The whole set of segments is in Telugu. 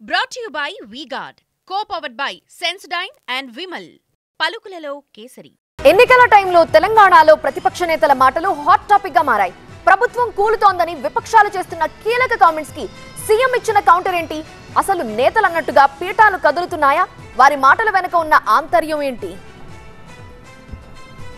Brought to you by V-Guard, co-powered by Sensodyne and Vimal. పలుకులలో kesari. ఎన్నికల టైంలో తెలంగాణలో ప్రతిపక్ష నేతల మాటలు హాట్ టాపిక్ గా మారాయి. ప్రభుత్వం కూలుతోందని విపక్షాలు చేస్తున్న కీలక కామెంట్స్ కి సీఎం ఇచ్చిన కౌంటర్ ఏంటి? అసలు నేతలు అన్నట్టుగా పీఠాలు కదులుతున్నాయా? వారి మాటల వెనుక ఉన్న ఆంతర్యం ఏంటి?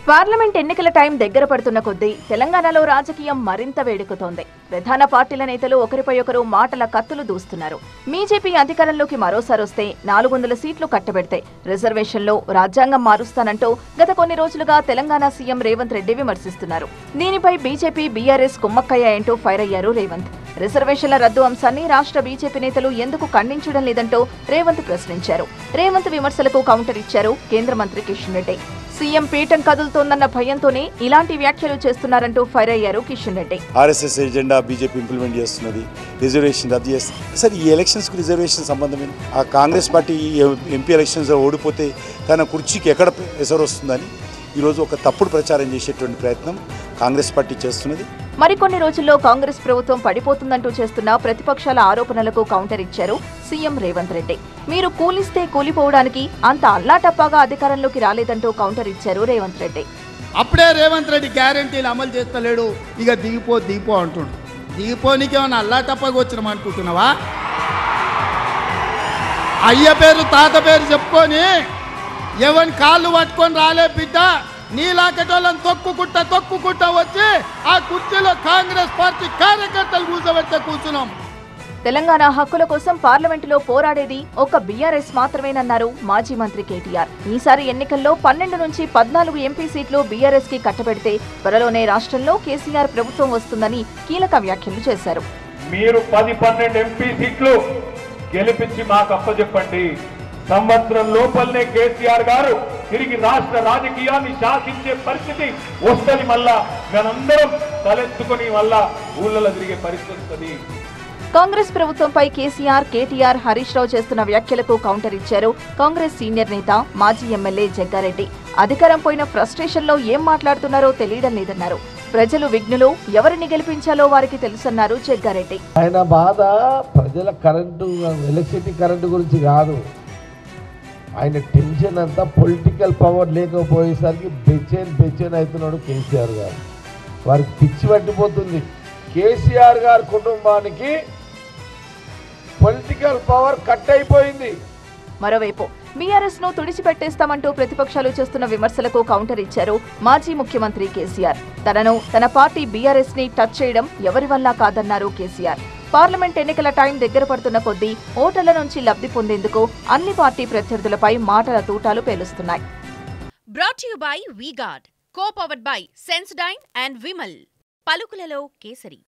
పార్లమెంట్ ఎన్నికల టైం దగ్గర పడుతున్న కొద్దీ తెలంగాణలో రాజకీయం మరింత వేడెక్కుతోంది. ప్రధాన పార్టీల నేతలు ఒకరిపై ఒకరు మాటల కత్తులు దూస్తున్నారు. బీజేపీ అధికారంలోకి మరోసారి వస్తే 400 సీట్లు కట్టబెడితే రిజర్వేషన్లో రాజ్యాంగం మారుస్తానంటూ గత కొన్ని రోజులుగా తెలంగాణ సీఎం రేవంత్ రెడ్డి విమర్శిస్తున్నారు. దీనిపై బీజేపీ బీఆర్ఎస్ కుమ్మక్కయ్యాయంటూ ఫైర్ అయ్యారు రేవంత్. రిజర్వేషన్ల రద్దు అంశాన్ని రాష్ట్ర బీజేపీ నేతలు ఎందుకు ఖండించడం లేదంటూ రేవంత్ ప్రశ్నించారు. రేవంత్ విమర్శలకు కౌంటర్ ఇచ్చారు కేంద్ర మంత్రి కిషన్ రెడ్డి. సీఎం పీఠం కదులుతోందన్న భయంతోనే ఇలాంటి వ్యాఖ్యలు చేస్తున్నారంటూ ఫైర్ అయ్యారు Kishan Reddy. RSS agenda BJP implement చేస్తున్నది, రిజర్వేషన్ రద్దు చేస్తుంది. అసలు ఈ ఎలక్షన్స్ కు రిజర్వేషన్ సంబంధమే. ఆ కాంగ్రెస్ పార్టీ ఎంపీ ఎలక్షన్స్ ఓడిపోతే తన కుర్చీకి ఎక్కడ ఎసరు వస్తుందని ఈరోజు ఒక తప్పుడు ప్రచారం చేసేటువంటి ప్రయత్నం కాంగ్రెస్ పార్టీ చేస్తున్నది. మరికొన్ని రోజుల్లో కాంగ్రెస్ ప్రభుత్వం పడిపోతుందంటూ చేస్తున్న ప్రతిపక్షాల ఆరోపణలకు కౌంటర్ ఇచ్చారు సీఎం రేవంత్ రెడ్డి. మీరు కూలిస్తే కూలిపోవడానికి అంత అల్లాటప్పాగా అధికారంలోకి రాలేదంటూ కౌంటర్ ఇచ్చారు రేవంత్ రెడ్డి. అప్పుడే రేవంత్ రెడ్డి గ్యారంటీలు అమలు చేస్తలేడు, ఇక దిగిపో అంటుండు. దిగిపోనికి ఏమన్నా అల్లాటప్పగా వచ్చినాం అనుకుంటున్నావా? అయ్య పేరు తాత పేరు చెప్పుకొని ఎవరి కాళ్ళు పట్టుకొని రాలే బిడ్డ, నీలాకటోళ్ళని తొక్కుకుంటా వచ్చి ఆ కుర్చీలో కాంగ్రెస్ పార్టీ కార్యకర్తలు కూర్చున్నాం. తెలంగాణ హక్కుల కోసం పార్లమెంటులో పోరాడేది ఒక బీఆర్ఎస్ మాత్రమేనన్నారు మాజీ మంత్రి కేటీఆర్. ఈసారి ఎన్నికల్లో 12 నుంచి 14 ఎంపీ సీట్లు బీఆర్ఎస్ కి కట్టబెడితే త్వరలోనే రాష్ట్రంలో కేసీఆర్ ప్రభుత్వం వస్తుందని కీలక వ్యాఖ్యలు చేశారు. మీరు 10-12 ఎంపీ సీట్లు గెలిపించి మాకు అప్పచెప్పండి. సంవత్సరం లోపలనే కేసీఆర్ గారు తిరిగి రాష్ట్ర రాజకీయాన్ని శాసించే పరిస్థితి వస్తుంది. మళ్ళా మనందరం తలెత్తుకుని మళ్ళా ఊళ్ళలో తిరిగే పరిస్థితి వస్తుంది. కాంగ్రెస్ ప్రభుత్వంపై కేసీఆర్, కేటీఆర్, హరీష్ రావు చేస్తున్న వ్యాఖ్యలకు కౌంటర్ ఇచ్చారు కాంగ్రెస్ సీనియర్ నేత మాజీ ఎమ్మెల్యే జగ్గారెడ్డి. అధికారం పోయిన ఫ్రస్ట్రేషన్ లో ఏం మాట్లాడుతున్నారో తెలియడం లేదన్నారు. ప్రజలు విఘ్నులు, ఎవరిని గెలిపించాలో వారికి తెలుసన్నారు జగ్గారెడ్డి. ఆయన బాధ ప్రజల కరెంటు, ఎలక్ట్రిసిటీ కరెంటు గురించి కాదు. ఆయన టెన్షన్ అంతా పొలిటికల్ పవర్ లేకపోయేసరికి బెచ్చన్ అవుతున్నాడు కేసీఆర్ గారు. వారికి పిచ్చి పట్టిపోతుంది. కేసీఆర్ గారి కుటుంబానికి పొలిటికల్ పవర్ కట్ అయిపోయింది. మరోవైపు బీఆర్ఎస్ ను తుడిచిపెట్టేస్తామంటూ ప్రతిపక్షాలు చేస్తున్న విమర్శలకు కౌంటర్ ఇచ్చారు మాజీ ముఖ్యమంత్రి కేసీఆర్. తన పార్టీ బీఆర్ఎస్ ని టచ్ చేయడం ఎవరి వల్ల కాదన్నారు కేసీఆర్. పార్లమెంట్ ఎన్నికల టైం దగ్గర పడుతున్న కొద్దీ ఓటర్ల నుంచి లబ్ధి పొందేందుకు అన్ని పార్టీ ప్రత్యర్థులపై మాటల తూటాలు పేలుస్తున్నాయి. Brought to you by V-Guard, co-powered by Sensodyne and Vimal. పలుకులలో kesari.